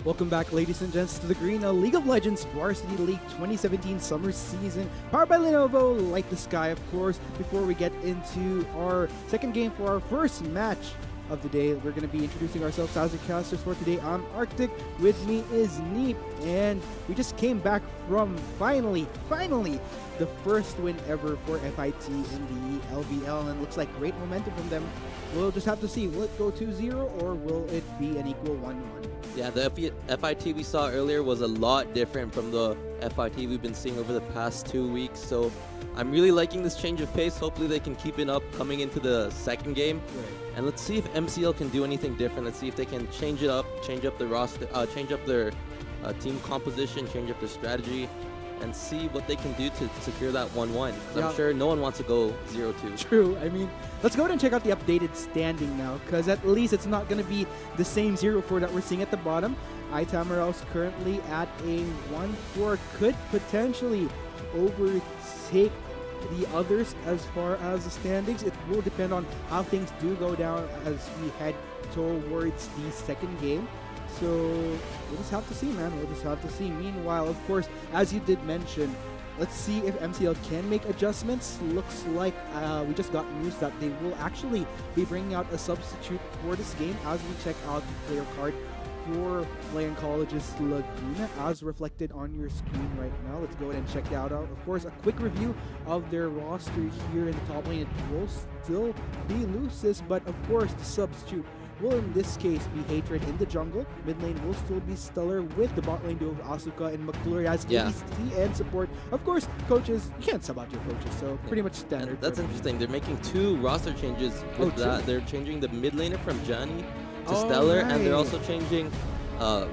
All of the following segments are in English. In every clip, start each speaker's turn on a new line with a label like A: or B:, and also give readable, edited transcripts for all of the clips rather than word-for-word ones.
A: Welcome back, ladies and gents, to the Garena League of Legends Varsity League 2017 Summer Season, powered by Lenovo, Light the Sky, of course. Before we get into our second game for our first match of the day, we're going to be introducing ourselves as the casters for today. I'm Arctic, with me is Neep, and we just came back from finally, the first win ever for F.I.T in the LVL, and looks like great momentum from them. We'll just have to see, will it go 2-0 or will it be an equal 1-1?
B: Yeah, the F.I.T we saw earlier was a lot different from the F.I.T we've been seeing over the past 2 weeks, so I'm really liking this change of pace. Hopefully they can keep it up coming into the second game.
A: Right.
B: And let's see if MCL can do anything different. Let's see if they can change it up, change up the roster, change up their team composition, change up their strategy, and see what they can do to secure that 1-1.
A: Yeah.
B: I'm sure no one wants to go 0-2.
A: True. I mean, let's go ahead and check out the updated standing now, because at least it's not going to be the same 0-4 that we're seeing at the bottom. Itamarel's currently at a 1-4, could potentially overtake the others as far as the standings. It will depend on how things do go down as we head towards the second game. So we'll just have to see, man. We'll just have to see. Meanwhile, of course, as you did mention, let's see if MCL can make adjustments. Looks like we just got news that they will actually be bringing out a substitute for this game as we check out the player card for Lion College's Laguna, as reflected on your screen right now. Let's go ahead and check that out. Of course, a quick review of their roster here in the top lane. It will still be Lucis, but of course, the substitute will in this case be Hatred in the jungle. Mid lane will still be Stellar, with the bot lane duo of Asuka and McClure as ADC and support. Of course, coaches, you can't sub out your coaches, so pretty much standard.
B: And that's interesting. They're making 2 roster changes with that.
A: True.
B: They're changing the mid laner from Johnny to Stellar, and they're also changing the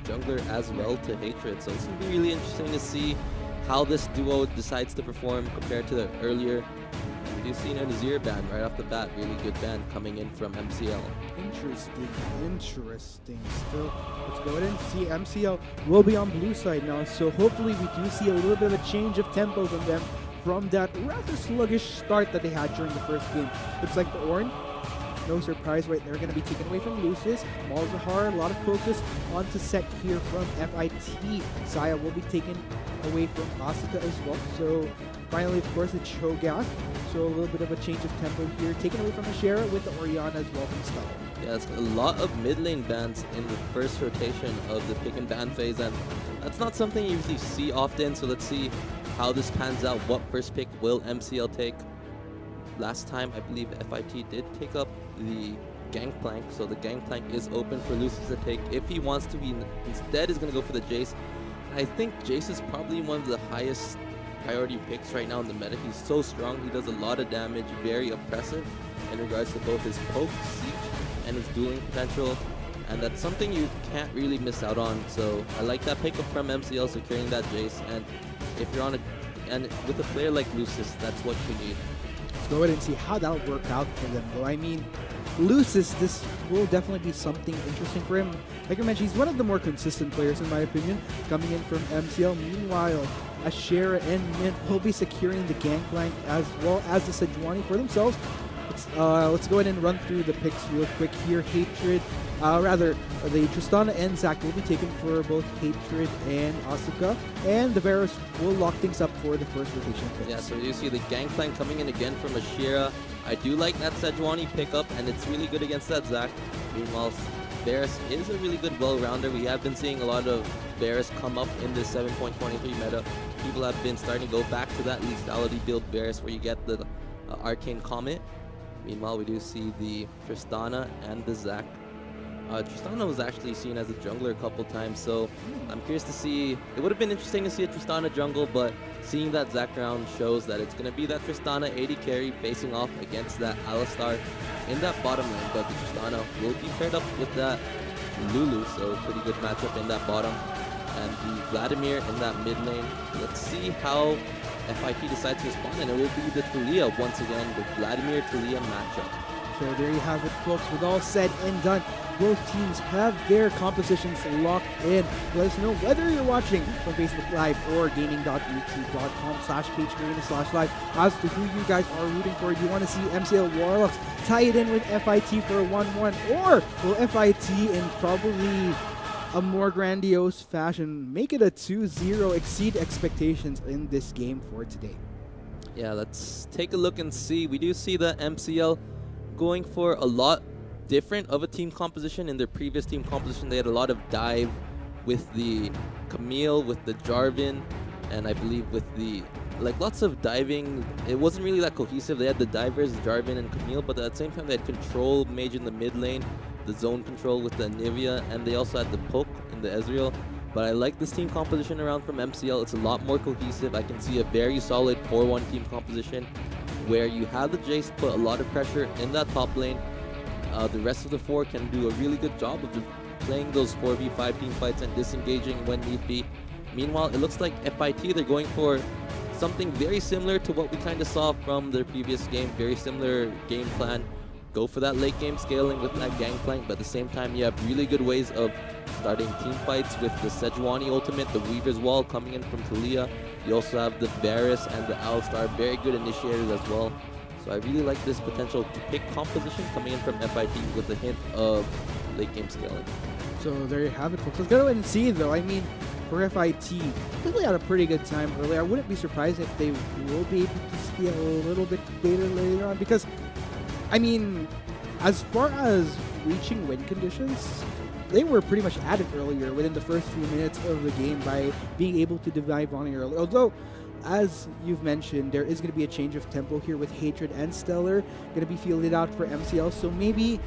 B: jungler as well to Hatred. So it's going to be really interesting to see how this duo decides to perform compared to the earlier. You've seen a Nazir ban right off the bat, really good ban coming in from MCL.
A: Interesting. Still, let's go ahead and see MCL will be on blue side now, so hopefully we do see a little bit of a change of tempo from them from that rather sluggish start that they had during the first game. Looks like the Ornn, no surprise right there, going to be taken away from Lucis. Malzahar, a lot of focus onto set here from F.I.T. Saya will be taken away from Asuka as well. So finally, of course, the Cho'Gath. So a little bit of a change of tempo here. Taken away from Ashera with the Orianna as well from Stellar.
B: Yeah, it's a lot of mid lane bans in the first rotation of the pick and ban phase, and that's not something you usually see often. So let's see how this pans out. What first pick will MCL take? Last time, I believe F.I.T did take up the Gangplank, so the Gangplank is open for Lucis to take. If he wants to be, instead is going to go for the Jace. I think Jace is probably one of the highest priority picks right now in the meta. He's so strong, he does a lot of damage, very oppressive in regards to both his poke, siege, and his dueling potential, and that's something you can't really miss out on. So I like that pickup from MCL, securing that Jace, and if you're on and with a player like Lucis, that's what you need.
A: Let's go ahead and see how that'll work out for them, though. I mean, Lucis, this will definitely be something interesting for him. Like I mentioned, he's one of the more consistent players, in my opinion, coming in from MCL. Meanwhile, Ashera and Mint will be securing the Gangplank as well as the Sejuani for themselves. Let's go ahead and run through the picks real quick here. Hatred, the Tristana and Zac will be taken for both Hatred and Asuka, and the Varus will lock things up for the first rotation picks.
B: Yeah, so you see the Gangplank coming in again from Ashera. I do like that Sejuani pickup, and it's really good against that Zac. Meanwhile, Varus is a really good well-rounder. We have been seeing a lot of Varus come up in this 7.23 meta. People have been starting to go back to that lethality build Varus where you get the Arcane Comet. Meanwhile, we do see the Tristana and the Zac. Tristana was actually seen as a jungler a couple times, so I'm curious to see. It would have been interesting to see a Tristana jungle, but seeing that Zac round shows that it's going to be that Tristana 80 carry facing off against that Alistar in that bottom lane, but the Tristana will be paired up with that Lulu, so pretty good matchup in that bottom. And the Vladimir in that mid lane. Let's see how F.I.T decides to respond, and it will be the Talia once again, the Vladimir-Talia matchup.
A: So there you have it, folks. With all said and done, both teams have their compositions locked in. Let us know whether you're watching from Facebook Live or gaming.youtube.com/page/live as to who you guys are rooting for. Do you want to see MCL Warlocks tie it in with F.I.T for a 1-1, or will F.I.T in probably a more grandiose fashion make it a 2-0, exceed expectations in this game for today?
B: Yeah, let's take a look and see. We do see the MCL going for a lot different of a team composition. In their previous team composition, they had a lot of dive with the Camille, with the Jarvan, and I believe with the, like, lots of diving. It wasn't really that cohesive. They had the divers, Jarvan and Camille, but at the same time they had control mage in the mid lane, the zone control with the Anivia, and they also had the poke in the Ezreal. But I like this team composition around from MCL. It's a lot more cohesive. I can see a very solid 4-1 team composition where you have the Jace put a lot of pressure in that top lane. The rest of the four can do a really good job of just playing those 4v5 team fights and disengaging when need be. Meanwhile, it looks like F.I.T, they're going for something very similar to what we kind of saw from their previous game. Very similar game plan. Go for that late game scaling with that gangplank, but at the same time you have really good ways of starting team fights with the Sejuani ultimate, the Weaver's Wall coming in from Talia. You also have the Varus and the Alistar, very good initiators as well. So I really like this potential to pick composition coming in from F.I.T with a hint of late game scaling.
A: So there you have it, folks. Let's go and see, though. I mean, for F.I.T, they had a pretty good time earlier. I wouldn't be surprised if they will be able to see a little bit later on, because, I mean, as far as reaching win conditions, they were pretty much at it earlier within the first few minutes of the game by being able to dive on it early. Although, as you've mentioned, there is going to be a change of tempo here with Hatred and Stellar going to be fielded out for MCL. So maybe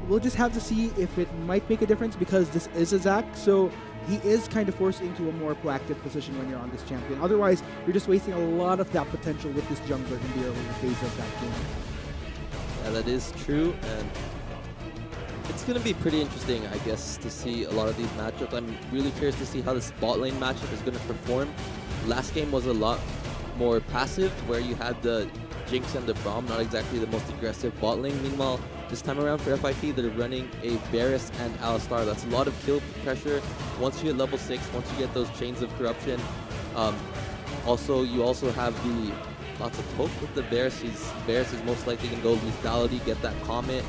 A: we'll just have to see if it might make a difference, because this is a Zac. So he is kind of forced into a more proactive position when you're on this champion. Otherwise, you're just wasting a lot of that potential with this jungler in the earlier phase of that game.
B: Yeah, that is true, and it's going to be pretty interesting, I guess, to see a lot of these matchups. I'm really curious to see how this bot lane matchup is going to perform. Last game was a lot more passive, where you had the Jinx and the Braum, not exactly the most aggressive bot lane. Meanwhile, this time around for F.I.T, they're running a Varus and Alistar. That's a lot of kill pressure. Once you hit level 6, once you get those chains of corruption, you also have the lots of poke with the Varus. Varus is most likely going to go lethality, get that Comet.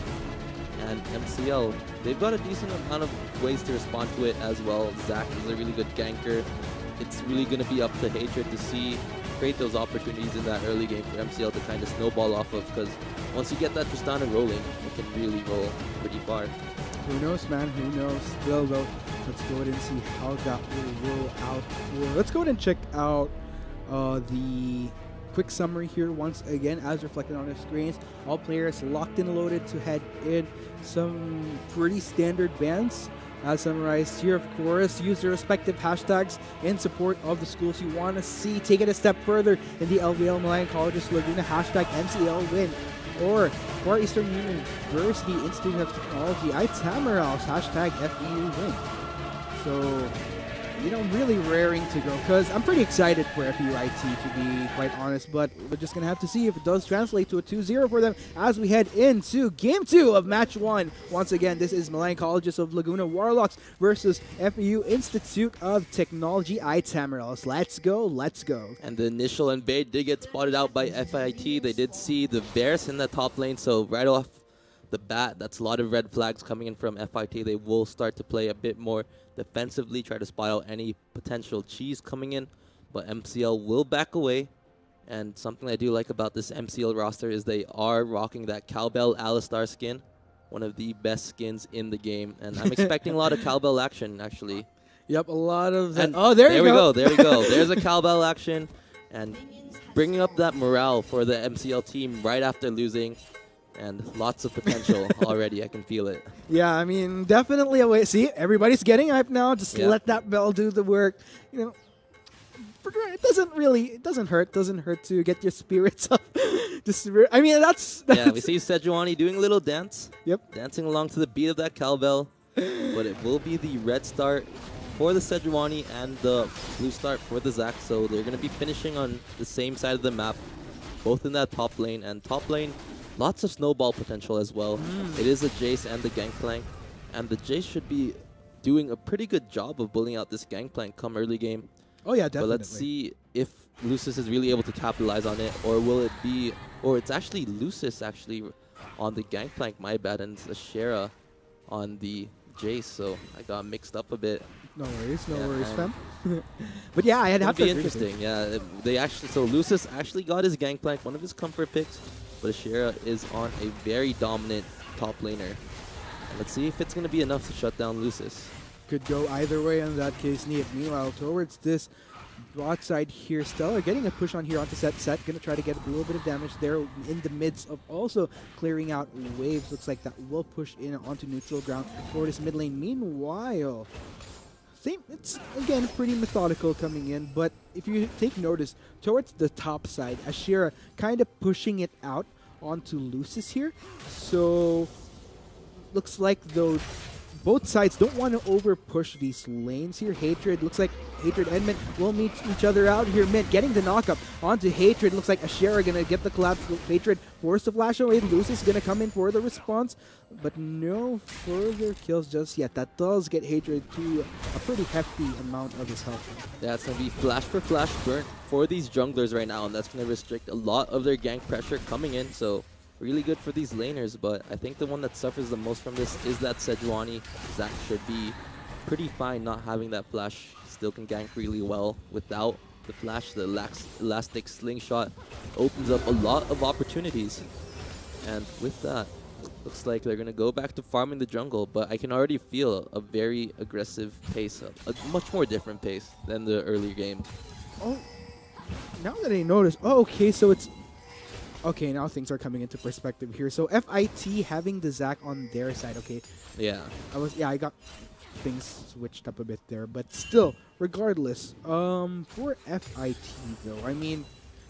B: And MCL, they've got a decent amount of ways to respond to it as well. Zac is a really good ganker. It's really going to be up to Hatred to create those opportunities in that early game for MCL to kind of snowball off of, because once you get that Tristana rolling, it can really roll pretty far.
A: Who knows, man? Who knows? Still, though, let's go ahead and see how that will roll out. Let's go ahead and check out the quick summary here once again, as reflected on the screens. All players locked and loaded to head in. Some pretty standard bans as summarized here, of course. Use their respective hashtags in support of the schools you want to see. Take it a step further in the LVL Malayan Colleges Laguna, hashtag MCL win. Or Far Eastern University Institute of Technology, Tamaraos, hashtag FEU win. So, you know, really raring to go, because I'm pretty excited for FEU-IT, to be quite honest, but we're just going to have to see if it does translate to a 2-0 for them as we head into Game 2 of Match 1. Once again, this is Malayan Colleges of Laguna Warlocks versus FEU Institute of Technology, Tamaraos. Let's go, let's go.
B: And the initial invade did get spotted out by F.I.T. They did see the Varus in the top lane, so right off the bat, that's a lot of red flags coming in from F.I.T. They will start to play a bit more defensively, try to spot out any potential cheese coming in, but MCL will back away. And something I do like about this MCL roster is they are rocking that Cowbell Alistar skin, one of the best skins in the game, and I'm expecting a lot of Cowbell action, actually.
A: Yep, a lot of that.
B: And
A: oh, there we go.
B: There we go. There's a Cowbell action, and bringing up that morale for the MCL team right after losing. And lots of potential already. I can feel it.
A: Yeah, I mean, definitely a way. See, everybody's getting hyped now. Just let that bell do the work. You know, it doesn't hurt to get your spirits up. I mean, that's
B: yeah, we see Sejuani doing a little dance.
A: Yep.
B: Dancing along to the beat of that cowbell. But it will be the red start for the Sejuani and the blue start for the Zac. So they're going to be finishing on the same side of the map, both in that top lane. And top lane Lots of snowball potential as well. It is a Jace and the Gangplank, and the Jace should be doing a pretty good job of bullying out this Gangplank come early game.
A: Oh yeah, definitely.
B: But let's see if Lucis is really able to capitalize on it, or will it be, or it's actually Lucis actually on the Gangplank, my bad, and it's Ashera on the Jace, so I got mixed up a bit.
A: No worries, fam. But yeah, I had to
B: be interesting. Yeah, they actually, so Lucis actually got his Gangplank, one of his comfort picks, but Ashera is on a very dominant top laner. And let's see if it's going to be enough to shut down Lucis.
A: Could go either way in that case, Neat. Meanwhile, towards this bot side here, Stellar getting a push on here onto Set. Going to try to get a little bit of damage there in the midst of also clearing out waves. Looks like that will push in onto neutral ground for this mid lane. Meanwhile, it's again pretty methodical coming in, but if you take notice, towards the top side, Ashera kind of pushing it out onto Lucis here. So looks like though both sides don't want to over push these lanes here. Hatred, looks like Hatred and Mint will meet each other out here. Mint getting the knockup onto Hatred. Looks like Ashera gonna get the collapse. Hatred forced to flash away. Lucis gonna come in for the response, but no further kills just yet. That does get Hatred to a pretty hefty amount of his health.
B: Yeah, it's gonna be flash for flash burn for these junglers right now, and that's gonna restrict a lot of their gank pressure coming in. So really good for these laners, but I think the one that suffers the most from this is that Sejuani. Zac should be pretty fine not having that flash. Still can gank really well without the flash. The elastic slingshot opens up a lot of opportunities. And with that, looks like they're going to go back to farming the jungle, but I can already feel a very aggressive pace, a much more different pace than the earlier game.
A: Oh, now that I notice, oh, okay, so it's okay, now things are coming into perspective here. So F.I.T having the Zac on their side, okay.
B: Yeah.
A: I got things switched up a bit there, but still, regardless, for F.I.T though, I mean,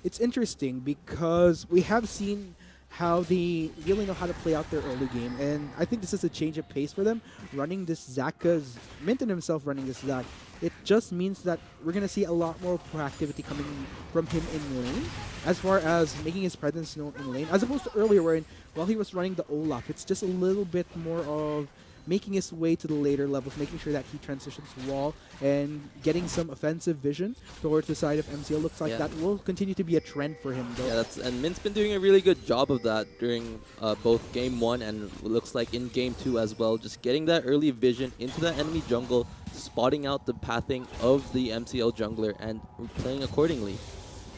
A: it's interesting because we have seen how they really know how to play out their early game, and I think this is a change of pace for them, running this Zac, because Minton himself running this Zac, it just means that we're going to see a lot more proactivity coming from him in lane, as far as making his presence known in lane, as opposed to earlier wherein, while he was running the Olaf, it's just a little bit more of making his way to the later levels, making sure that he transitions wall and getting some offensive vision towards the side of MCL. Looks like that will continue to be a trend for him, though.
B: Yeah, and Mint's been doing a really good job of that during both Game 1 and looks like in Game 2 as well. Just getting that early vision into the enemy jungle, spotting out the pathing of the MCL jungler and playing accordingly.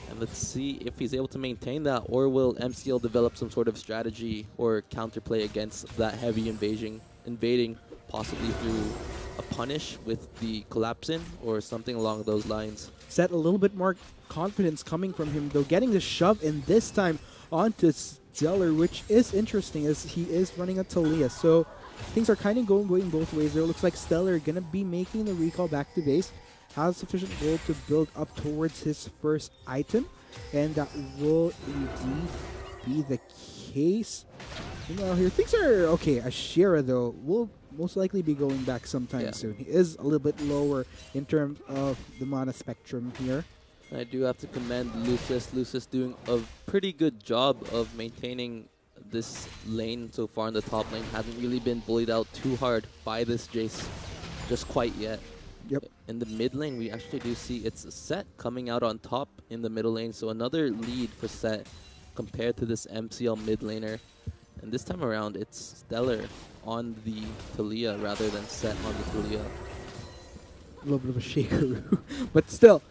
B: And let's see if he's able to maintain that, or will MCL develop some sort of strategy or counterplay against that heavy invading, possibly through a punish with the collapsing or something along those lines.
A: Set a little bit more confidence coming from him, though, getting the shove in this time onto Stellar, which is interesting as he is running a Talia. So things are kind of going both ways there. Looks like Stellar going to be making the recall back to base, has sufficient gold to build up towards his first item, and that will indeed be the case. Well, here things are okay. Ashera, though, will most likely be going back sometime soon. He is a little bit lower in terms of the mana spectrum here.
B: I do have to commend Lucis. Lucis doing a pretty good job of maintaining this lane so far in the top lane. Hasn't really been bullied out too hard by this Jace just quite yet.
A: Yep.
B: In the mid lane, we actually do see it's a Set coming out on top in the middle lane. So another lead for Set compared to this MCL mid laner. And this time around, it's Stellar on the Talia rather than Set on the Talia.
A: A little bit of a shaker, but still,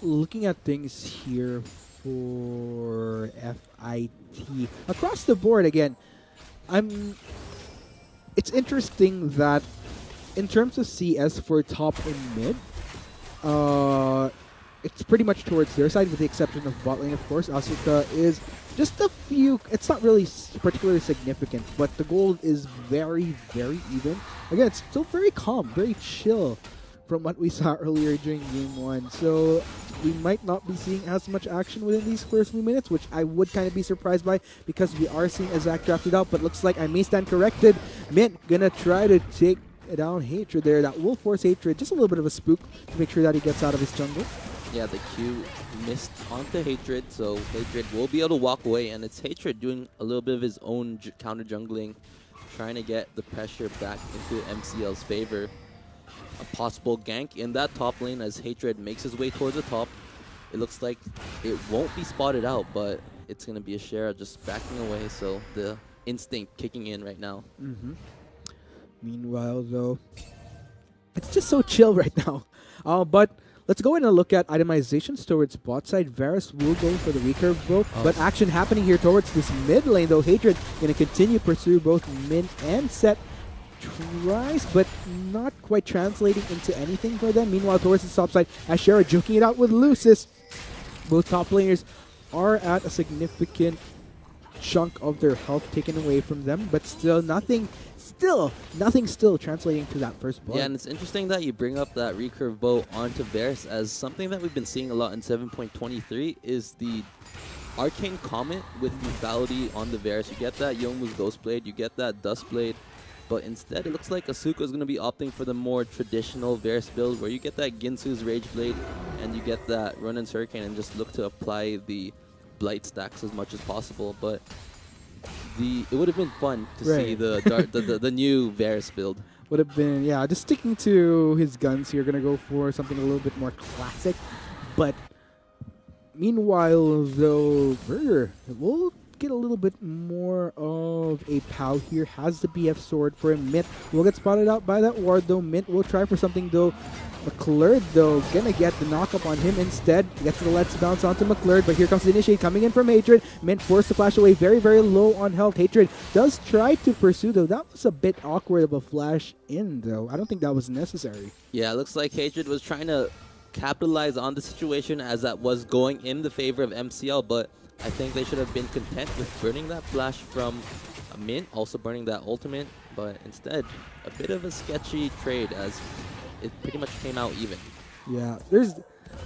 A: looking at things here for F.I.T. across the board again, it's interesting that in terms of CS for top and mid, it's pretty much towards their side with the exception of bot lane, of course. Asuka is just a few, it's not really particularly significant, but the gold is very, very even. Again, it's still very calm, very chill from what we saw earlier during Game 1. So we might not be seeing as much action within these first few minutes, which I would kind of be surprised by because we are seeing a Zac drafted out, but looks like I may stand corrected. Mint gonna try to take down Hatred there. That will force Hatred just a little bit of a spook to make sure that he gets out of his jungle.
B: Yeah, the Q missed onto Hatred, so Hatred will be able to walk away, and it's Hatred doing a little bit of his own counter jungling, trying to get the pressure back into MCL's favor. A possible gank in that top lane as Hatred makes his way towards the top. It looks like it won't be spotted out, but it's going to be a Shara just backing away, so the instinct kicking in right now.
A: Meanwhile, though, it's just so chill right now. But let's go in and look at itemizations towards bot side. Varus will go for the recurve bow, but action happening here towards this mid lane, though. Hatred going to continue pursue both Min and Set. Tries, but not quite translating into anything for them. Meanwhile, towards the top side, Ashera joking it out with Lucis. Both top laners are at a significant chunk of their health taken away from them, but still nothing translating to that first blood.
B: Yeah, and it's interesting that you bring up that recurve bow onto Varus, as something that we've been seeing a lot in 7.23 is the Arcane Comet with lethality on the Varus. You get that Youmuu's Ghostblade, you get that Dustblade, but instead it looks like Asuka is going to be opting for the more traditional Varus build, where you get that Ginsu's Rage Blade and you get that Runan's Hurricane and just look to apply the Blight stacks as much as possible. But it would have been fun to see the new Varus build.
A: Would have been, yeah, just sticking to his guns here. Going to go for something a little bit more classic. But meanwhile, though, Burger will get a little bit more of a POW here. Has the BF sword for him. Mint will get spotted out by that ward, though. Mint will try for something, though. McClurd, though, gonna get the knock-up on him instead. Gets the Let's Bounce onto McClurd, but here comes the Initiate coming in from Hatred. Mint forced to flash away, very, very low on health. Hatred does try to pursue, though. That was a bit awkward of a flash in, though. I don't think that was necessary.
B: Yeah, it looks like Hatred was trying to capitalize on the situation as that was going in the favor of MCL, but I think they should have been content with burning that flash from Mint, also burning that ultimate, but instead, a bit of a sketchy trade as it pretty much came out even.
A: Yeah, there's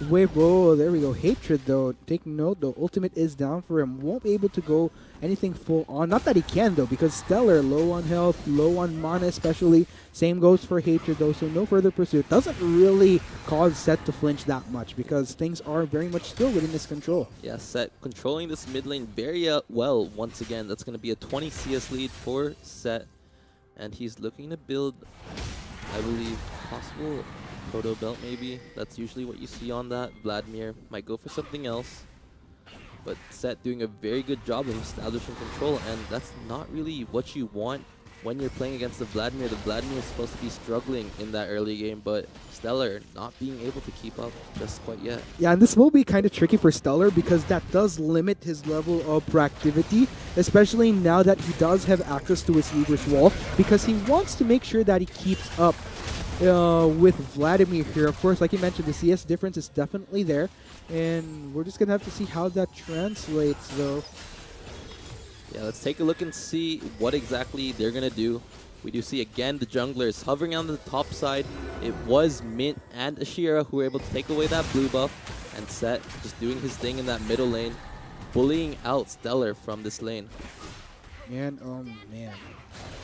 A: wave. Oh, there we go. Hatred, though. Take note, though. Ultimate is down for him. Won't be able to go anything full on. Not that he can, though, because Stellar, low on health, low on mana especially. Same goes for Hatred, though, so no further pursuit. Doesn't really cause Set to flinch that much because things are very much still within his control.
B: Yeah, Set controlling this mid lane very well once again. That's going to be a 20 CS lead for Set. And he's looking to build, I believe, possible proto belt maybe. That's usually what you see on that. Vladimir might go for something else. But Set doing a very good job of establishing control, and that's not really what you want when you're playing against the Vladimir. The Vladimir is supposed to be struggling in that early game, but Stellar not being able to keep up just quite yet.
A: Yeah, and this will be kind of tricky for Stellar because that does limit his level of proactivity, especially now that he does have access to his Weaver's Wall, because he wants to make sure that he keeps up with Vladimir here. Of course, like you mentioned, the CS difference is definitely there, and we're just going to have to see how that translates, though.
B: Yeah, let's take a look and see what exactly they're going to do. We do see, again, the junglers hovering on the top side. It was Mint and Ashira who were able to take away that blue buff, and Set just doing his thing in that middle lane, bullying out Stellar from this lane.
A: And, oh man,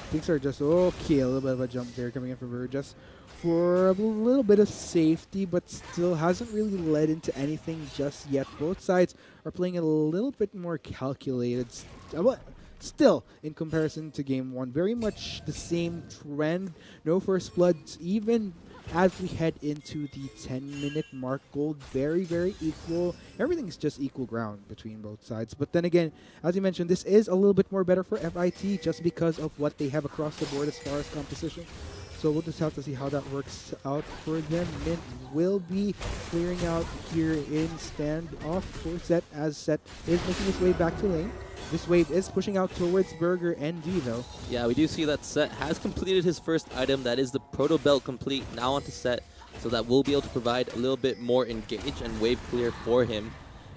A: things are just okay. A little bit of a jump there coming in from her just for a little bit of safety, but still hasn't really led into anything just yet. Both sides are playing a little bit more calculated. Still, in comparison to game one, very much the same trend. No first bloods, even as we head into the 10-minute mark. Gold very, very equal. Everything's just equal ground between both sides. But then again, as you mentioned, this is a little bit more better for F.I.T. just because of what they have across the board as far as composition. So we'll just have to see how that works out for them. Mint will be clearing out here in standoff for Set, as Set is making his way back to lane. This wave is pushing out towards Burger and D, though.
B: Yeah, we do see that Set has completed his first item. That is the Proto Belt complete. Now onto Set, so that we'll be able to provide a little bit more engage and wave clear for him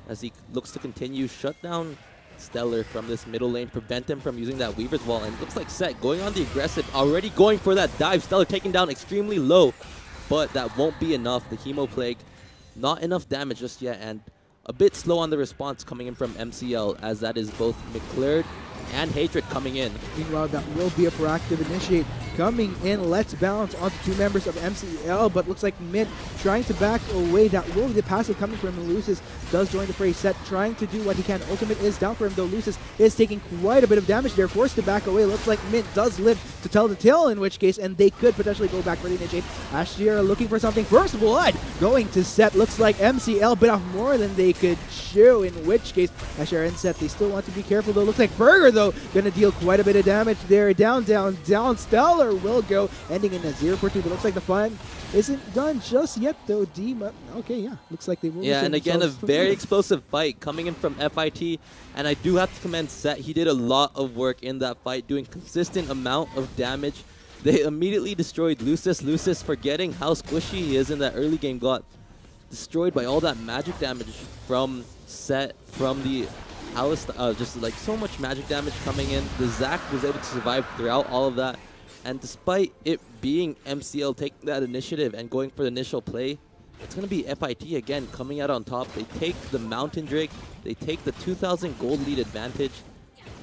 B: as he looks to continue shut down Stellar from this middle lane, prevent him from using that Weaver's Wall. And it looks like Set going on the aggressive, already going for that dive. Stellar taken down extremely low, but that won't be enough. The Hemo Plague, not enough damage just yet, and a bit slow on the response coming in from MCL, as that is both McClurd and Hatred coming in.
A: Meanwhile, that will be a proactive initiate coming in. Let's bounce onto two members of MCL, but looks like Mint trying to back away. That will be the passive coming from Lucis. Does join the fray. Set trying to do what he can. Ultimate is down for him, though Lucis is taking quite a bit of damage. They're forced to back away. Looks like Mint does live to tell the tale, in which case, and they could potentially go back for the initiate. Ashira looking for something. First blood going to Set. Looks like MCL bit off more than they could chew, in which case Ashira and Set, they still want to be careful, though. Looks like Burger, though, gonna deal quite a bit of damage there. Down. Stellar will go, ending in a 0 for 2, but looks like the fun isn't done just yet, though. Okay, yeah, looks like they will.
B: Yeah, and again, a very explosive fight coming in from F.I.T, and I do have to commend Set. He did a lot of work in that fight, doing consistent amount of damage. They immediately destroyed Lucis. Lucis, forgetting how squishy he is in that early game, got destroyed by all that magic damage from Set, from the Alice, just like so much magic damage coming in. The Zac was able to survive throughout all of that. And despite it being MCL taking that initiative and going for the initial play, it's going to be F.I.T again coming out on top. They take the Mountain Drake. They take the 2,000 gold lead advantage.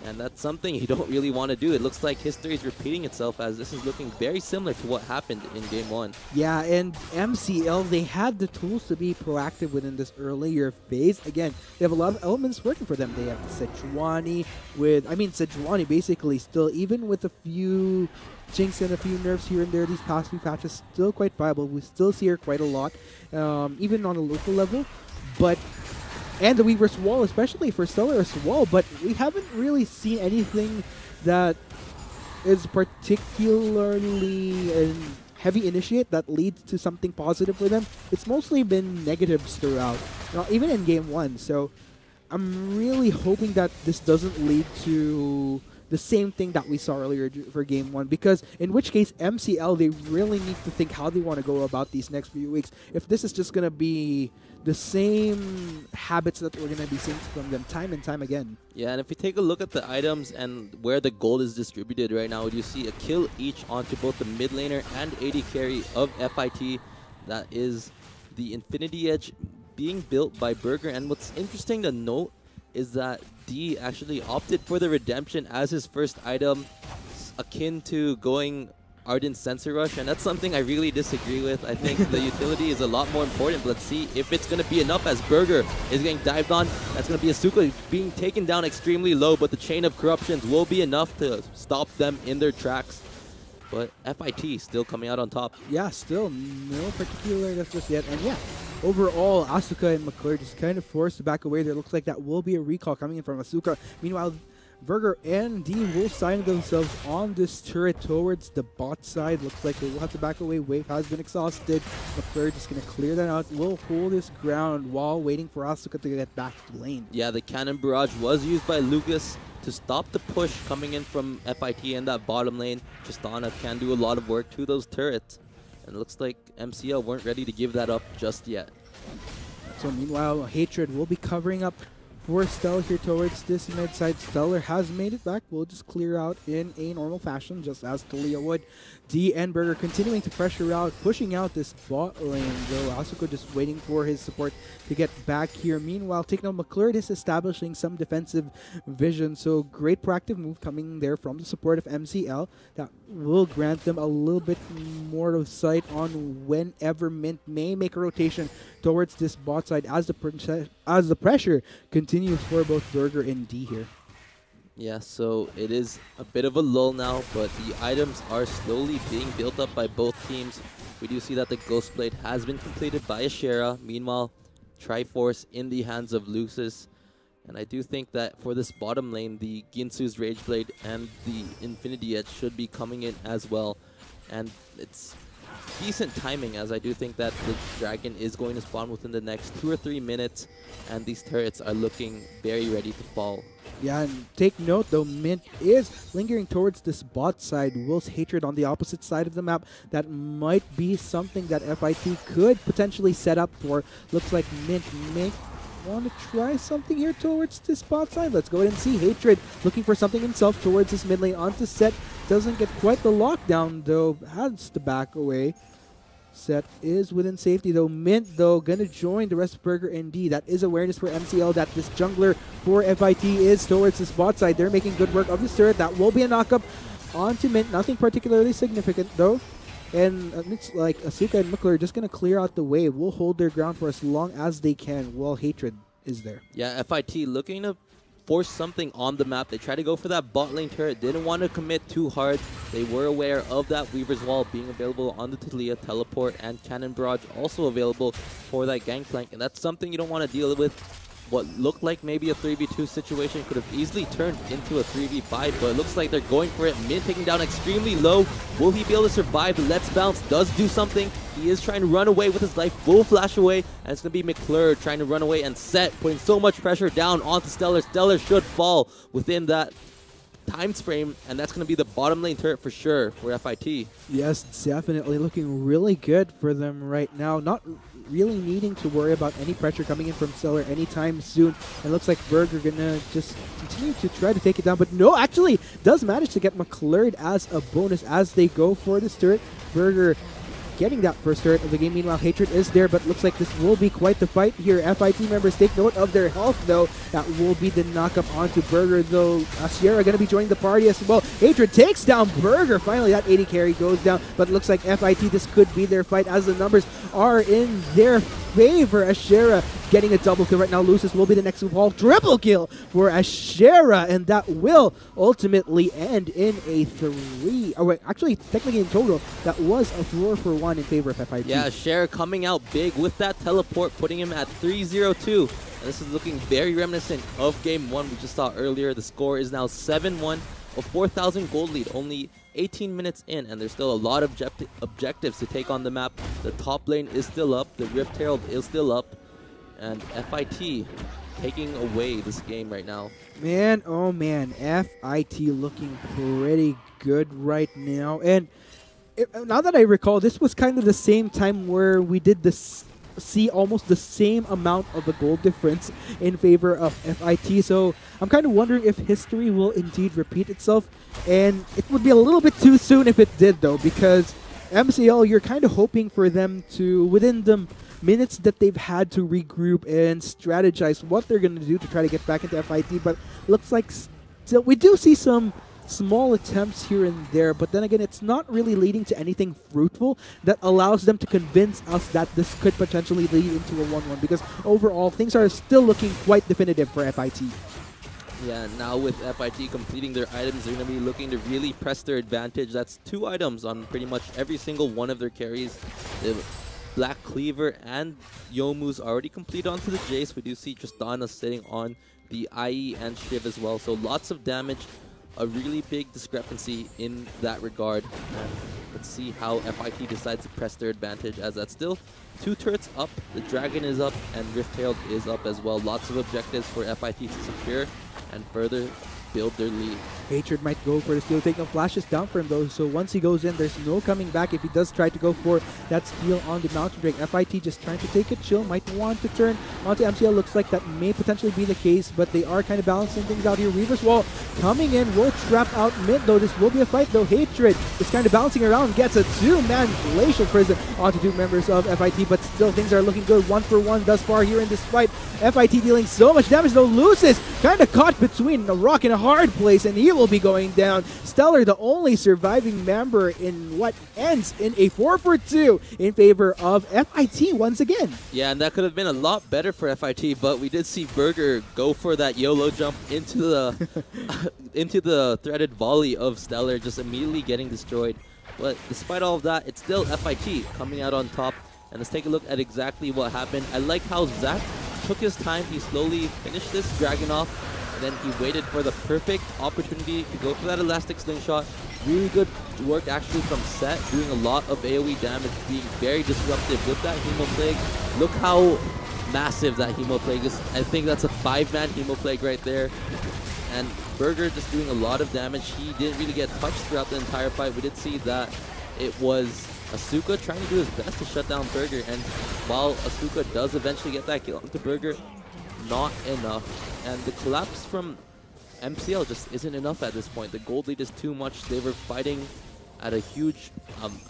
B: And that's something you don't really want to do. It looks like history is repeating itself, as this is looking very similar to what happened in Game 1.
A: Yeah, and MCL, they had the tools to be proactive within this earlier phase. Again, they have a lot of elements working for them. They have Sejuani Sejuani basically still, even with a few chinks and a few nerfs here and there, these past few patches, still quite viable. We still see her quite a lot, even on a local level. And the Weaver's Wall, especially for Stellar's Wall, but we haven't really seen anything that is particularly a heavy initiate that leads to something positive for them. It's mostly been negatives throughout, even in Game 1. So I'm really hoping that this doesn't lead to the same thing that we saw earlier for Game 1, because in which case MCL, they really need to think how they want to go about these next few weeks. If this is just going to be the same habits that we're going to be seeing from them time and time again.
B: Yeah, and if you take a look at the items and where the gold is distributed right now, you see a kill each onto both the mid laner and AD carry of F.I.T. That is the Infinity Edge being built by Burger. And what's interesting to note is that D actually opted for the Redemption as his first item, akin to going Ardent Sensor Rush, and that's something I really disagree with. I think the utility is a lot more important, but let's see if it's going to be enough, as Burger is getting dived on. That's going to be Asuka being taken down extremely low, but the Chain of Corruptions will be enough to stop them in their tracks. But F.I.T. still coming out on top.
A: Yeah, still no particular just yet. And yeah, overall, Asuka and McClure just kind of forced to back away there. Looks like that will be a recall coming in from Asuka. Meanwhile, Burger and D will sign themselves on this turret towards the bot side. Looks like they will have to back away. Wave has been exhausted. McClure just going to clear that out. Will hold his ground while waiting for Asuka to get back to lane.
B: Yeah, the Cannon Barrage was used by Lucas to stop the push coming in from F.I.T. in that bottom lane. Tristana can do a lot of work to those turrets. And it looks like MCL weren't ready to give that up just yet.
A: So meanwhile, Hatred will be covering up for Stellar here towards this mid side. Stellar has made it back. We'll just clear out in a normal fashion, just as Talia would. D and Burger continuing to pressure out, pushing out this bot lane, though Asuka just waiting for his support to get back here. Meanwhile, Techno McClure is establishing some defensive vision, so great proactive move coming there from the support of MCL that will grant them a little bit more of sight on whenever Mint may make a rotation towards this bot side as the pressure continues for both Burger and D here.
B: Yeah, so it is a bit of a lull now, but the items are slowly being built up by both teams. We do see that the Ghost Blade has been completed by Ashera. Meanwhile, Triforce in the hands of Lucis. And I do think that for this bottom lane, the Ginsu's Rage Blade and the Infinity Edge should be coming in as well. And it's decent timing, as I do think that the dragon is going to spawn within the next 2 or 3 minutes, and these turrets are looking very ready to fall.
A: Yeah, and take note though, Mint is lingering towards this bot side, whilst Hatred on the opposite side of the map. That might be something that F.I.T. could potentially set up for. Looks like Mint may want to try something here towards this bot side. Let's go ahead and see. Hatred looking for something himself towards this mid lane onto Set. Doesn't get quite the lockdown though, has to back away. Set is within safety though. Mint though gonna join the rest of Burger and D. That is awareness for MCL that this jungler for F.I.T. is towards this bot side. They're making good work of this turret. That will be a knockup onto Mint. Nothing particularly significant though. And it looks like Asuka and Mikler are just going to clear out the wave. Will hold their ground for as long as they can while Hatred is there.
B: Yeah, F.I.T. looking to force something on the map. They tried to go for that bot lane turret. Didn't want to commit too hard. They were aware of that Weaver's Wall being available on the Talia, Teleport, and Cannon Barrage also available for that Gangplank. And that's something you don't want to deal with. What looked like maybe a 3v2 situation could have easily turned into a 3v5, but it looks like they're going for it. Min taking down extremely low. Will he be able to survive? Let's Bounce does do something. He is trying to run away with his life. Full flash away, and it's going to be McClure trying to run away and set, putting so much pressure down onto Stellar. Stellar should fall within that time frame, and that's going to be the bottom lane turret for sure for FIT.
A: Yes, definitely looking really good for them right now. Not really needing to worry about any pressure coming in from Stellar anytime soon. It looks like Burger gonna just continue to try to take it down, but no, actually does manage to get McClure as a bonus as they go for this turret. Burger getting that first turret of the game. Meanwhile, Hatred is there, but looks like this will be quite the fight here. FIT members take note of their health, though. That will be the knockup onto Burger, though. Sierra going to be joining the party as well. Hatred takes down Burger. Finally, that 80 carry goes down, but looks like FIT, this could be their fight as the numbers are in their favor. Ashera getting a double kill right now. Lucis will be the next wall. Triple kill for Ashera, and that will ultimately end in a 3. Oh, wait, actually, technically in total, that was a 4-for-1 in favor of FIT.
B: Yeah, Ashera coming out big with that teleport, putting him at 3-0-2. And this is looking very reminiscent of Game 1 we just saw earlier. The score is now 7-1, a 4,000 gold lead, only 18 minutes in, and there's still a lot of objectives to take on the map. The top lane is still up, the Rift Herald is still up, and FIT taking away this game right now.
A: Man, oh man, FIT looking pretty good right now. And now that I recall, this was kind of the same time where we did this, see almost the same amount of the goal difference in favor of FIT. So I'm kind of wondering if history will indeed repeat itself. And it would be a little bit too soon if it did, though, because MCL, you're kind of hoping for them to, within the minutes that they've had to regroup and strategize what they're going to do to try to get back into FIT. But looks like still we do see some small attempts here and there, but then again, it's not really leading to anything fruitful that allows them to convince us that this could potentially lead into a 1-1, because overall, things are still looking quite definitive for FIT.
B: Yeah, now with FIT completing their items, they're going to be looking to really press their advantage. That's 2 items on pretty much every single one of their carries. The Black Cleaver and Yomu's already complete onto the Jace. We do see Tristana sitting on the IE and Shiv as well, so lots of damage. A really big discrepancy in that regard. And let's see how FIT decides to press their advantage, as that's still 2 turrets up, the Dragon is up, and Rift Herald is up as well. Lots of objectives for FIT to secure and further build their lead.
A: Hatred might go for the steal. Take no flashes down for him though, so once he goes in, there's no coming back if he does try to go for that steal on the Mountain Drake. FIT just trying to take it chill, might want to turn onto MCL. Looks like that may potentially be the case, but they are kind of balancing things out here. Reaver's Wall coming in, will trap out mid though. This will be a fight though. Hatred is kind of bouncing around, gets a 2-man glacial prison onto 2 members of FIT, but still things are looking good. 1-for-1 thus far here in this fight. FIT dealing so much damage though. Lucis kind of caught between a rock and a hard place, and he will be going down. Stellar, the only surviving member in what ends in a 4-for-2 in favor of FIT once again.
B: Yeah, and that could have been a lot better for FIT, but we did see Burger go for that YOLO jump into the into the threaded volley of Stellar, just immediately getting destroyed. But despite all of that, it's still FIT coming out on top. And let's take a look at exactly what happened. I like how Zach took his time. He slowly finished this Dragon off. Then he waited for the perfect opportunity to go for that elastic slingshot. Really good work actually from Set, doing a lot of AoE damage, being very disruptive with that Hemo Plague. Look how massive that Hemo Plague is. I think that's a 5-man Hemo Plague right there. And Burger just doing a lot of damage. He didn't really get touched throughout the entire fight. We did see that it was Asuka trying to do his best to shut down Burger, and while Asuka does eventually get that kill onto Burger, not enough. And the collapse from MCL just isn't enough at this point. The gold lead is too much. They were fighting at a huge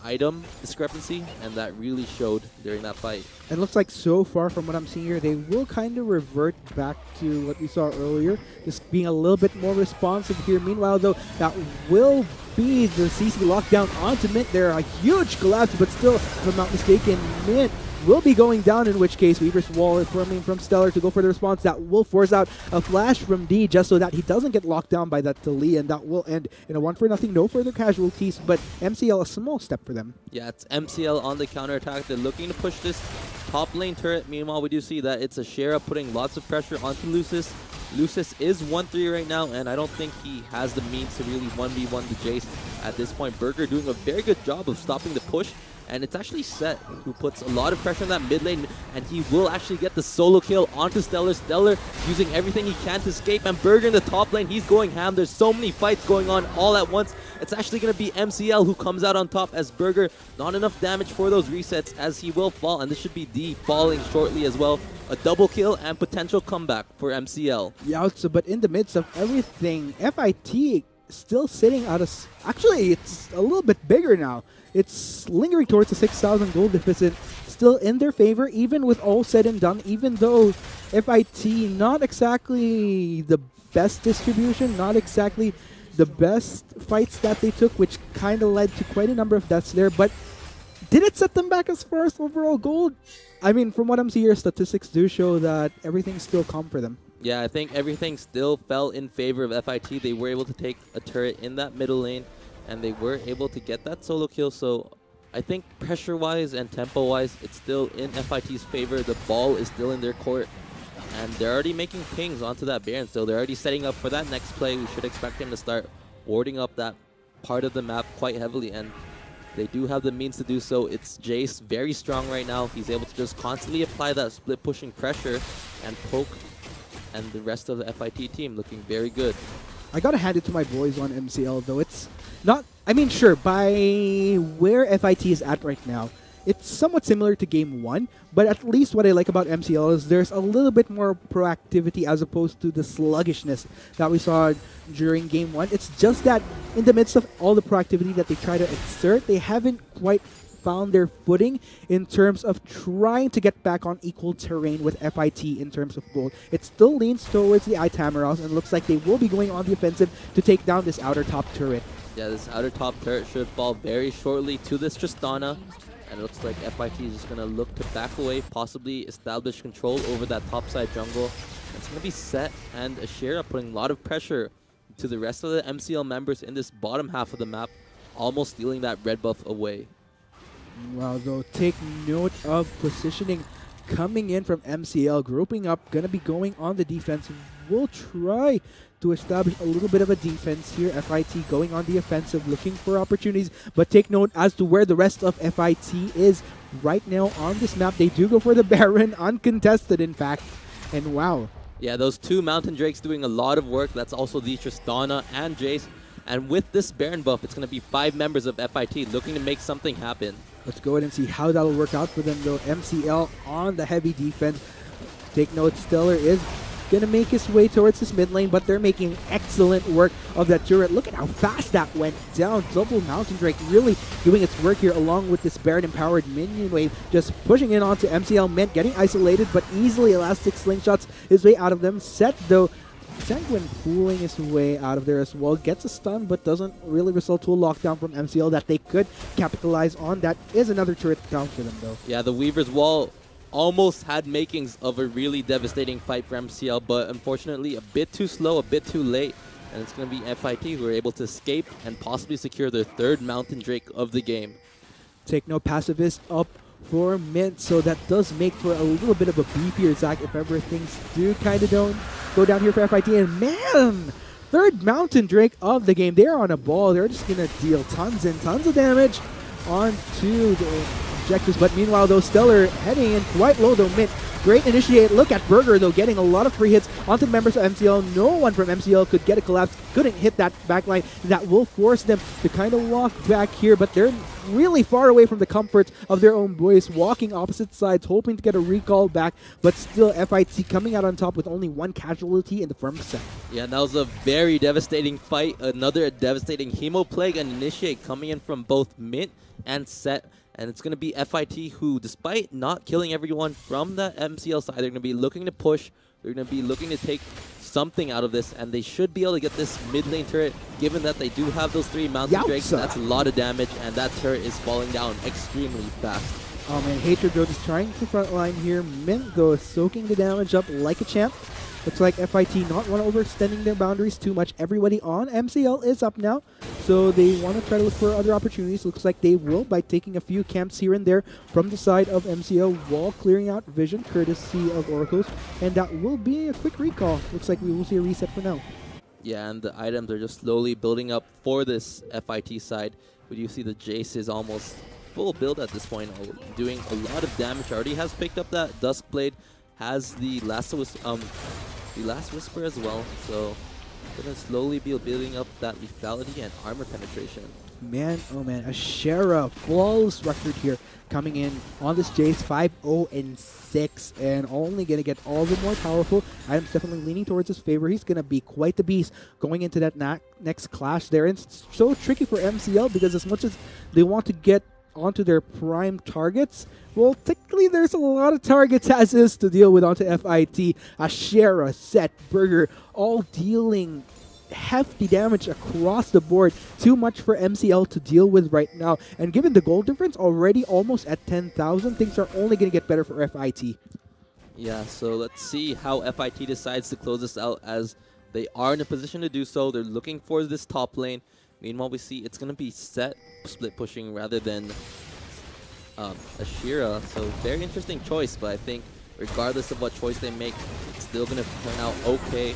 B: item discrepancy, and that really showed during that fight.
A: It looks like so far from what I'm seeing here, they will kind of revert back to what we saw earlier, just being a little bit more responsive here. Meanwhile, though, that will be the CC lockdown onto Mint. They're a huge collapse, but still, if I'm not mistaken, Mint will be going down, in which case Weaver's wall is coming from Stellar to go for the response. That will force out a flash from D just so that he doesn't get locked down by that Lee, and that will end in a 1-for-0, no further casualties, but MCL a small step for them.
B: Yeah, it's MCL on the counterattack. They're looking to push this top lane turret. Meanwhile, we do see that it's a Shera putting lots of pressure onto Lucis. Lucis is 1-3 right now, and I don't think he has the means to really 1v1 the Jace at this point. Burger doing a very good job of stopping the push, and it's actually Set who puts a lot of pressure on that mid lane, and he will actually get the solo kill onto Stellar. Stellar using everything he can to escape, and Burger in the top lane, he's going ham. There's so many fights going on all at once. It's actually going to be MCL who comes out on top, as Burger, not enough damage for those resets, as he will fall, and this should be D falling shortly as well. A double kill and potential comeback for MCL.
A: Yeah, so, but in the midst of everything, F.I.T still sitting out of... Actually, it's a little bit bigger now. It's lingering towards the 6,000 gold deficit, still in their favor, even with all said and done, even though F.I.T not exactly the best distribution, not exactly the best fights that they took, which kind of led to quite a number of deaths there, but did it set them back as far as overall gold? I mean, from what I'm seeing here, statistics do show that everything's still calm for them.
B: Yeah, I think everything still fell in favor of F.I.T. They were able to take a turret in that middle lane, and they were able to get that solo kill. So I think pressure-wise and tempo-wise, it's still in F.I.T.'s favor. The ball is still in their court, and they're already making pings onto that Baron still. They're already setting up for that next play. We should expect him to start warding up that part of the map quite heavily, and they do have the means to do so. It's Jace, very strong right now. He's able to just constantly apply that split pushing pressure and poke, and the rest of the F.I.T. team looking very good.
A: I gotta hand it to my boys on MCL, though. It's not... I mean, sure, by where F.I.T is at right now, it's somewhat similar to Game 1, but at least what I like about MCL is there's a little bit more proactivity as opposed to the sluggishness that we saw during Game 1. It's just that in the midst of all the proactivity that they try to exert, they haven't quite found their footing in terms of trying to get back on equal terrain with F.I.T in terms of gold. It still leans towards the Itamaros, and looks like they will be going on the offensive to take down this outer top turret.
B: Yeah, this outer top turret should fall very shortly to this Tristana, and it looks like F.I.T is just going to look to back away, possibly establish control over that topside jungle. It's going to be Set and Ashera putting a lot of pressure to the rest of the MCL members in this bottom half of the map, almost stealing that red buff away.
A: Wow, though, take note of positioning coming in from MCL, grouping up, going to be going on the defense. We'll try to establish a little bit of a defense here. F.I.T going on the offensive, looking for opportunities, but take note as to where the rest of F.I.T is right now on this map. They do go for the Baron, uncontested in fact, and wow.
B: Yeah, those two Mountain Drakes doing a lot of work. That's also the Tristana and Jace. And with this Baron buff, it's going to be 5 members of F.I.T looking to make something happen.
A: Let's go ahead and see how that'll work out for them, though. MCL on the heavy defense. Take note, Stellar is going to make his way towards this mid lane, but they're making excellent work of that turret. Look at how fast that went down. Double Mountain Drake really doing its work here, along with this Baron-empowered minion wave, just pushing in onto MCL Mint, getting isolated, but easily Elastic slingshots his way out of them. Set, though, Sanguine pulling his way out of there as well. Gets a stun, but doesn't really result to a lockdown from MCL that they could capitalize on. That is another turret down for them, though.
B: Yeah, the Weaver's Wall almost had makings of a really devastating fight for MCL, but unfortunately a bit too slow, a bit too late. And it's going to be F.I.T who are able to escape and possibly secure their 3rd Mountain Drake of the game.
A: Take no pacifist up for Mint, so that does make for a little bit of a beefier Zach if ever things do kind of don't go down here for F.I.T. And man, 3rd Mountain Drake of the game. They're on a ball. They're just going to deal tons and tons of damage onto the objectives. But meanwhile, though, Stellar heading in quite low, though. Mint, great initiate. Look at Burger, though, getting a lot of free hits onto the members of MCL. No one from MCL could get a collapse, couldn't hit that backline. That will force them to kind of walk back here, but they're really far away from the comfort of their own boys, walking opposite sides, hoping to get a recall back, but still F.I.T coming out on top with only one casualty in the first set.
B: Yeah, and that was a very devastating fight. Another devastating Hemo Plague and Initiate coming in from both Mint and Set. And it's going to be F.I.T who, despite not killing everyone from the MCL side, they're going to be looking to push. They're going to be looking to take something out of this, and they should be able to get this mid lane turret, given that they do have those 3 mountain drakes. That's a lot of damage, and that turret is falling down extremely fast.
A: Oh man, Hatred though just trying to frontline here. Mint though is soaking the damage up like a champ. Looks like F.I.T not want to overextending their boundaries too much. Everybody on MCL is up now, so they want to try to look for other opportunities. Looks like they will by taking a few camps here and there from the side of MCL while clearing out vision courtesy of Oracles, and that will be a quick recall. Looks like we will see a reset for now.
B: Yeah, and the items are just slowly building up for this F.I.T side. But you see the Jace is almost full build at this point, doing a lot of damage. Already has picked up that Duskblade, has the Last Whisper as well, so gonna slowly be building up that lethality and armor penetration.
A: Man, oh man, Ashera, flawless record here, coming in on this Jace 5-0-6, and only gonna get all the more powerful. Items definitely leaning towards his favor. He's gonna be quite the beast going into that next clash there. And it's so tricky for MCL because as much as they want to get onto their prime targets, well, technically there's a lot of targets as is to deal with onto F.I.T. Ashera, Set, Burger, all dealing hefty damage across the board. Too much for MCL to deal with right now. And given the gold difference already almost at 10,000, things are only going to get better for F.I.T.
B: Yeah, so let's see how F.I.T decides to close this out, as they are in a position to do so. They're looking for this top lane. Meanwhile, we see it's going to be Set split pushing rather than Ashera. So very interesting choice, but I think regardless of what choice they make, it's still going to turn out okay.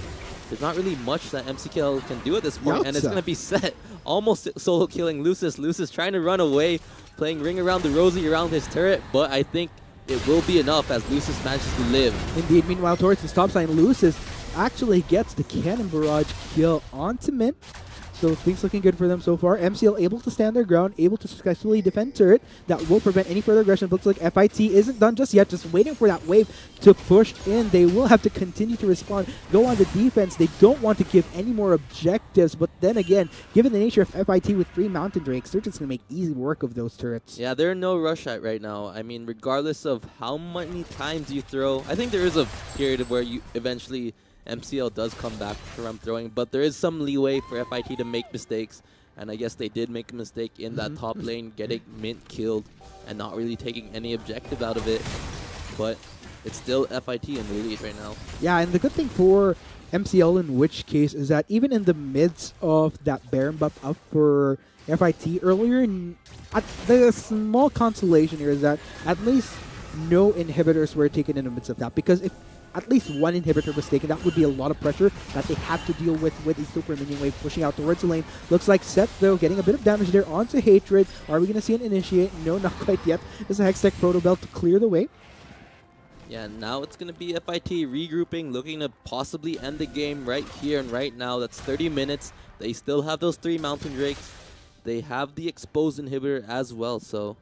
B: There's not really much that MCL can do at this point, and it's going to be Set almost solo killing Lucis. Lucis trying to run away, playing Ring Around the Rosie around his turret, but I think it will be enough as Lucis manages to live.
A: Indeed, meanwhile, towards the stop sign, Lucis actually gets the Cannon Barrage kill onto Mint. So things looking good for them so far. MCL able to stand their ground, able to successfully defend turret. That will prevent any further aggression. Looks like F.I.T isn't done just yet, just waiting for that wave to push in. They will have to continue to respond, go on the defense. They don't want to give any more objectives, but then again, given the nature of F.I.T with 3 Mountain Drakes, they're just going to make easy work of those turrets.
B: Yeah, they're in no rush at right now. I mean, regardless of how many times you throw, I think there is a period where you eventually MCL does come back from throwing, but there is some leeway for F.I.T to make mistakes, and I guess they did make a mistake in that top lane, getting Mint killed and not really taking any objective out of it, but it's still F.I.T in the lead right now.
A: Yeah, and the good thing for MCL in which case is that even in the midst of that Baron buff up for F.I.T earlier, the small consolation here is that at least no inhibitors were taken in the midst of that, because if at least one inhibitor was taken, that would be a lot of pressure that they have to deal with a super minion wave pushing out towards the lane. Looks like Seth, though, getting a bit of damage there onto Hatred. Are we going to see an initiate? No, not quite yet. There's a Hextech Proto Belt to clear the way.
B: Yeah, now it's going to be F.I.T regrouping, looking to possibly end the game right here and right now. That's 30 minutes. They still have those 3 Mountain Drakes. They have the exposed inhibitor as well, so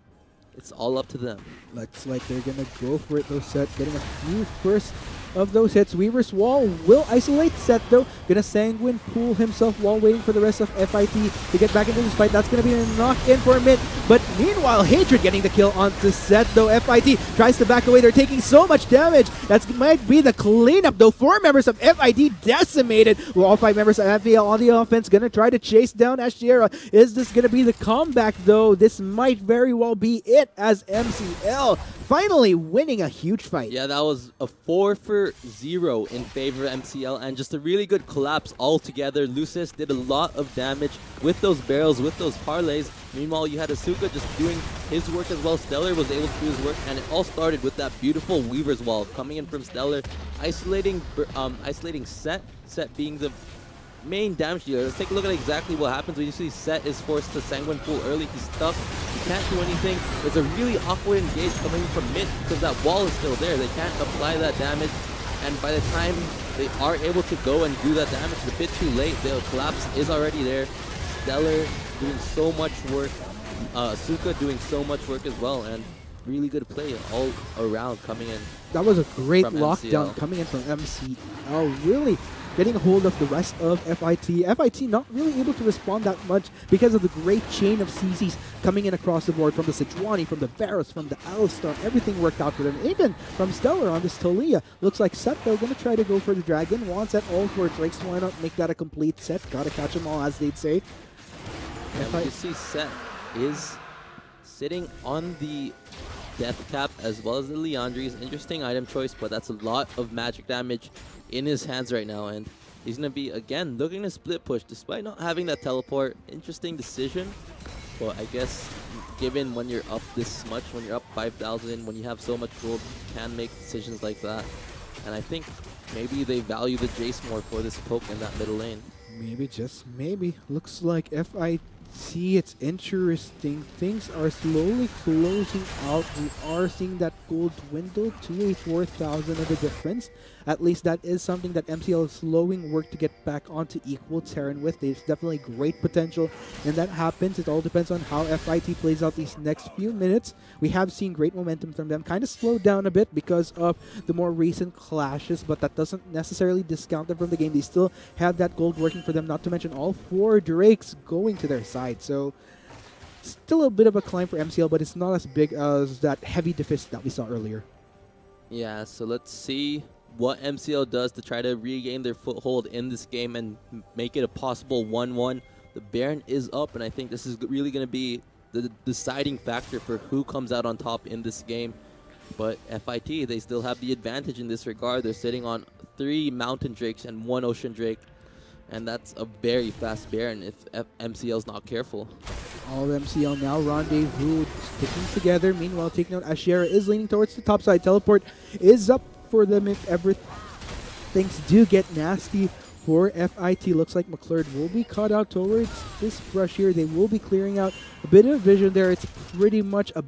B: it's all up to them.
A: Looks like they're going to go for it, though, Seth. Getting a few first of those hits. Weaver's Wall will isolate Seth, though. Gonna Sanguine pull himself while waiting for the rest of F.I.T to get back into this fight. That's gonna be a knock-in for a Mint. But meanwhile, Hatred getting the kill onto Seth, though. F.I.T tries to back away. They're taking so much damage. That might be the cleanup, though. 4 members of F.I.T decimated. Well, all 5 members of MCL on the offense. Gonna try to chase down Ashera. Is this gonna be the comeback, though? This might very well be it, as MCL finally winning a huge fight.
B: Yeah, that was a 4-for-0 in favor of MCL, and just a really good collapse altogether. Lucis did a lot of damage with those barrels, with those parlays. Meanwhile, you had Asuka just doing his work as well. Stellar was able to do his work, and it all started with that beautiful Weaver's Wall coming in from Stellar, isolating Set being the main damage dealer. Let's take a look at exactly what happens when you see Set is forced to Sanguine Pool early. He's stuck. He can't do anything. There's a really awkward engage coming from mid because that wall is still there. They can't apply that damage. And by the time they are able to go and do that damage, it's a bit too late. The collapse is already there. Stellar doing so much work. Asuka doing so much work as well, and really good play all around coming in.
A: That was a great
B: From
A: lockdown
B: MCL.
A: coming in from MCL. Really getting a hold of the rest of FIT. FIT not really able to respond that much because of the great chain of CCs coming in across the board from the Sejuani, from the Varus, from the Alistar. Everything worked out for them. Even from Stellar on this Talia. Looks like Seth, they're going to try to go for the Dragon. Wants at all for Drake, so why not make that a complete set? Gotta catch them all, as they'd say.
B: And you see Seth is sitting on the Death Cap as well as the Leandri's. Interesting item choice, but that's a lot of magic damage in his hands right now, and he's going to be, again, looking to split push despite not having that teleport. Interesting decision, but I guess given when you're up this much, when you're up 5,000, when you have so much gold, you can make decisions like that. And I think maybe they value the Jace more for this poke in that middle lane.
A: Maybe, just maybe. Looks like FIT, it's interesting. Things are slowly closing out. We are seeing that gold dwindle to a 4,000 of a difference. At least that is something that MCL is slowing work to get back onto equal terrain with. There's definitely great potential, and that happens. It all depends on how FIT plays out these next few minutes. We have seen great momentum from them. Kind of slowed down a bit because of the more recent clashes, but that doesn't necessarily discount them from the game. They still have that gold working for them, not to mention all 4 Drakes going to their side. So still a bit of a climb for MCL, but it's not as big as that heavy deficit that we saw earlier.
B: Yeah, so let's see what MCL does to try to regain their foothold in this game and make it a possible 1-1. The Baron is up, and I think this is really going to be the deciding factor for who comes out on top in this game. But FIT, they still have the advantage in this regard. They're sitting on 3 Mountain Drakes and 1 Ocean Drake, and that's a very fast Baron if MCL's not careful.
A: All of MCL now, Rendezvous sticking together. Meanwhile, taking out Ashera is leaning towards the top side. Teleport is up for them if ever things do get nasty for FIT. Looks like McClurd will be caught out towards this brush here. They will be clearing out a bit of vision there. It's pretty much a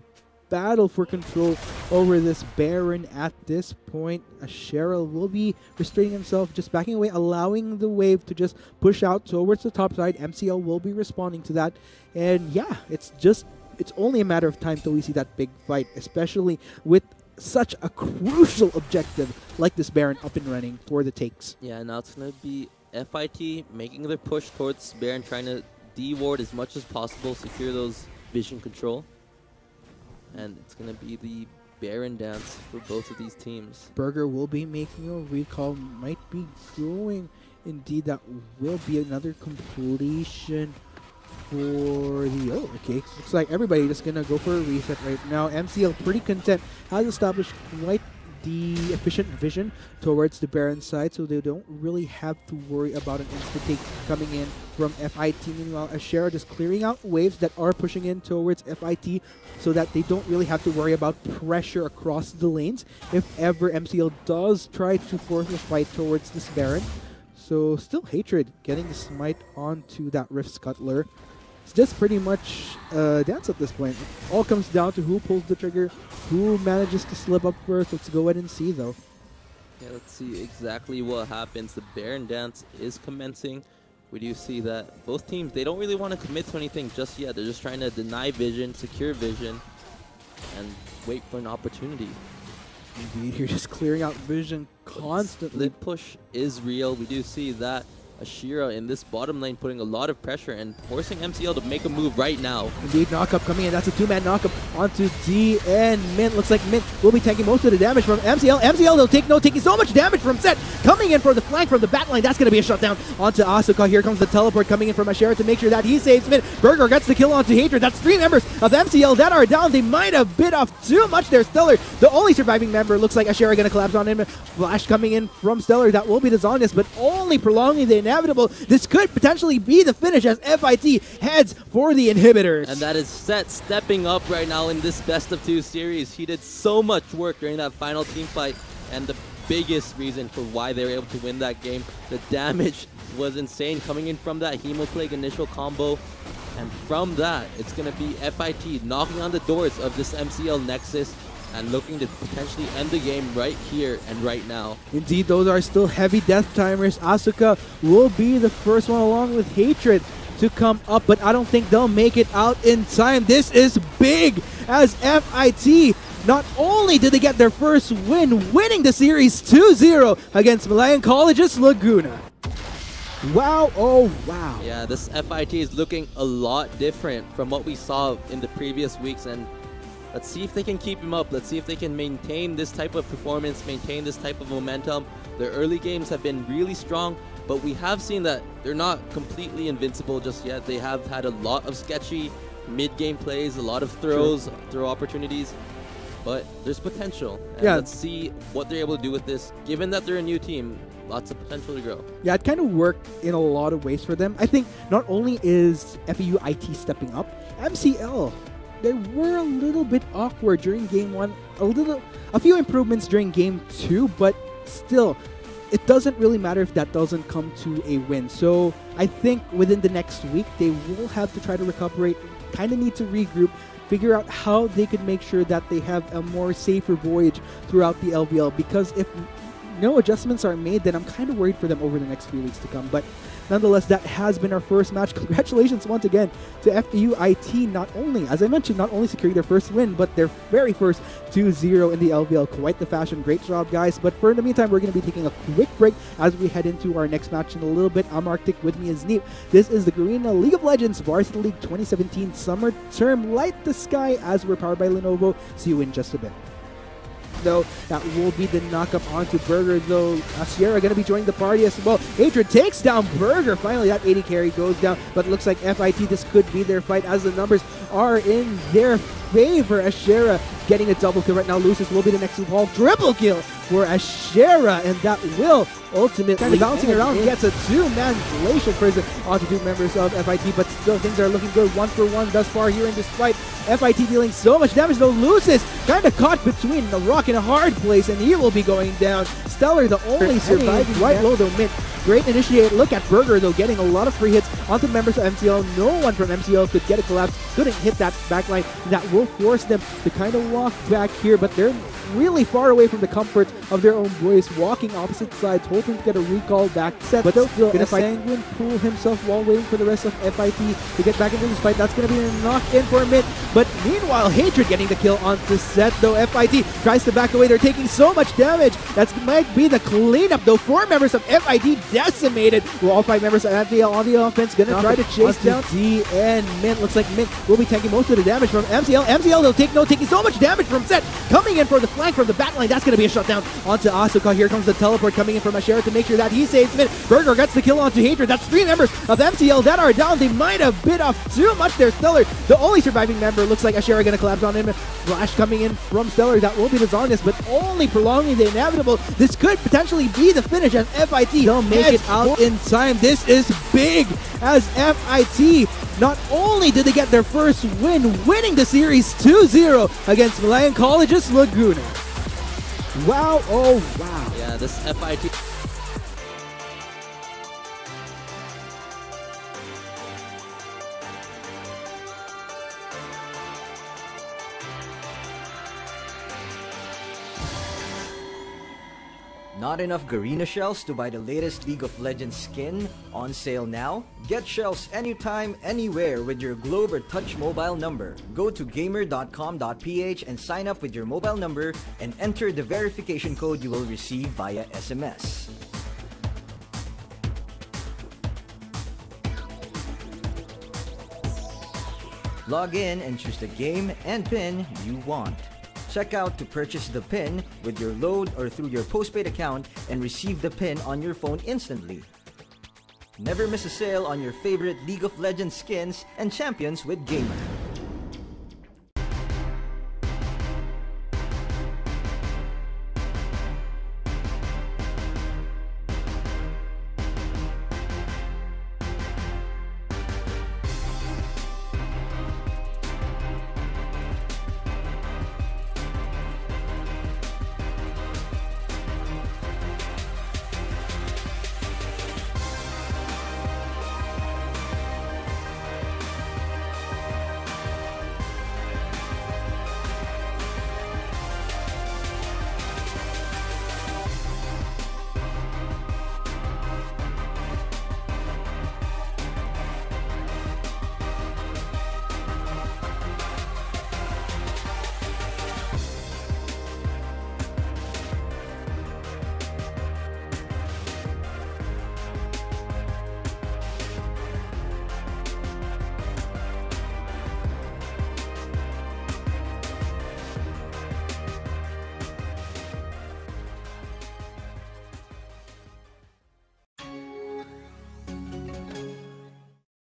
A: battle for control over this Baron at this point. Ashera will be restraining himself, just backing away, allowing the wave to just push out towards the top side. MCL will be responding to that. And yeah, it's only a matter of time till we see that big fight, especially with such a crucial objective like this Baron up and running for the takes.
B: Yeah, now it's going to be FIT making their push towards Baron, trying to de-ward as much as possible, secure those vision control. And it's going to be the Baron dance for both of these teams.
A: Burger will be making a recall, might be going. Indeed, that will be another completion for the... Oh, okay. Looks like everybody just going to go for a reset right now. MCL pretty content, has established quite the efficient vision towards the Baron side, so they don't really have to worry about an insta-take coming in from FIT. Meanwhile, Ashera just clearing out waves that are pushing in towards FIT so that they don't really have to worry about pressure across the lanes if ever MCL does try to force a fight towards this Baron. So still Hatred getting the smite onto that Rift Scuttler. It's just pretty much dance at this point. It all comes down to who pulls the trigger, who manages to slip up first. Let's go ahead and see, though.
B: Yeah, let's see exactly what happens. The Baron dance is commencing. We do see that both teams, they don't really want to commit to anything just yet. They're just trying to deny vision, secure vision, and wait for an opportunity.
A: Indeed, you're just clearing out vision constantly.
B: Split push is real. We do see that Ashera in this bottom lane putting a lot of pressure and forcing MCL to make a move right now.
A: Indeed, knockup coming in. That's a 2-man knockup onto D and Mint. Looks like Mint will be taking most of the damage from MCL. MCL, they'll take taking so much damage from Set. Coming in for the flank from the back line. That's going to be a shutdown onto Asuka. Here comes the teleport coming in from Ashera to make sure that he saves Mint. Burger gets the kill onto Hatred. That's 3 members of MCL that are down. They might have bit off too much there. Stellar, the only surviving member. Looks like Ashera going to collapse on him. Flash coming in from Stellar. That will be the Zonius, but only prolonging the inevitable. This could potentially be the finish as FIT heads for the inhibitors.
B: And that is Set stepping up right now in this best of 2 series. He did so much work during that final team fight, and the biggest reason for why they were able to win that game, the damage was insane coming in from that Hemoplague initial combo. And from that, it's going to be FIT knocking on the doors of this MCL Nexus and looking to potentially end the game right here and right now.
A: Indeed, those are still heavy death timers. Asuka will be the first one along with Hatred. to come up, but I don't think they'll make it out in time. This is big as F.I.T. not only did they get their first win, winning the series 2-0 against Malayan College's Laguna. Wow, oh wow.
B: Yeah, this F.I.T. is looking a lot different from what we saw in the previous weeks, and let's see if they can keep him up. Let's see if they can maintain this type of performance, maintain this type of momentum. Their early games have been really strong, but we have seen that they're not completely invincible just yet. They have had a lot of sketchy mid-game plays, a lot of throw opportunities, but there's potential. And let's see what they're able to do with this. Given that they're a new team, lots of potential to grow.
A: Yeah, it kind of worked in a lot of ways for them. I think not only is F.I.T stepping up, MCL, they were a little bit awkward during game 1. A few improvements during game 2, but still, it doesn't really matter if that doesn't come to a win. So I think within the next week, they will have to try to recuperate, kind of need to regroup, figure out how they could make sure that they have a more safer voyage throughout the LVL, because if no adjustments are made, then I'm kind of worried for them over the next few weeks to come. But nonetheless, that has been our first match. Congratulations once again to F.I.T. Not only, as I mentioned, not only securing their first win, but their very first 2-0 in the LVL. Quite the fashion. Great job, guys. But for in the meantime, we're going to be taking a quick break as we head into our next match in a little bit. I'm Arctic. With me is Neep. This is the Garena League of Legends Varsity League 2017 Summer Term. Light the sky as we're powered by Lenovo. See you in just a bit. Though that will be the knockup onto Burger, though Sierra going to be joining the party as well. Hatred takes down Burger. Finally, that 80 carry goes down, but it looks like F.I.T. this could be their fight as the numbers are in their favor. Ashera getting a double kill right now. Lucis will be the next ball. Triple kill for Ashera, and that will ultimately kind of bouncing around, gets a two-man glacial prison onto two members of F.I.T, but still things are looking good 1-for-1 thus far here in this fight. F.I.T dealing so much damage, though Lucis kind of caught between a rock and a hard place, and he will be going down. Stellar, the only surviving right low, though mid. Great initiate. Look at Burger, though, getting a lot of free hits onto members of MCL. No one from MCL could get a collapse, couldn't hit that backline. That will force them to kind of walk back here, but they're really far away from the comfort of their own voice, walking opposite sides, hoping to get a recall back set. But they'll still gonna fight. Sanguine pull himself while waiting for the rest of F.I.T to get back into this fight. That's gonna be a knock-in for a mid. But meanwhile, Hatred getting the kill onto set, though F.I.T tries to back away. They're taking so much damage. That might be the cleanup, though. 4 members of F.I.T decimated. Well, all 5 members of MCL on the offense gonna try to chase down D and Mint. Looks like Mint will be taking most of the damage from MCL. MCL, they'll take taking so much damage from Set. Coming in for the flank from the backline. That's gonna be a shutdown onto Asuka. Here comes the teleport coming in from Ashera to make sure that he saves Mint. Burger gets the kill onto Hatred. That's 3 members of MCL that are down. They might have bit off too much there. Stellar, the only surviving member. Looks like Ashera gonna collapse on him. Flash coming in from Stellar. That will be the Zarnus, but only prolonging the inevitable. This could potentially be the finish as F.I.T don't make it out in time. This is big as F.I.T not only did they get their first win, winning the series 2-0 against Malayan College's Laguna. Wow, oh wow.
B: Yeah, this F.I.T.
C: Not enough Garena shells to buy the latest League of Legends skin? On sale now? Get shells anytime, anywhere with your Globe or Touch mobile number. Go to gamer.com.ph and sign up with your mobile number and enter the verification code you will receive via SMS. Log in and choose the game and pin you want. Check out to purchase the pin with your load or through your postpaid account and receive the pin on your phone instantly. Never miss a sale on your favorite League of Legends skins and champions with Gamer.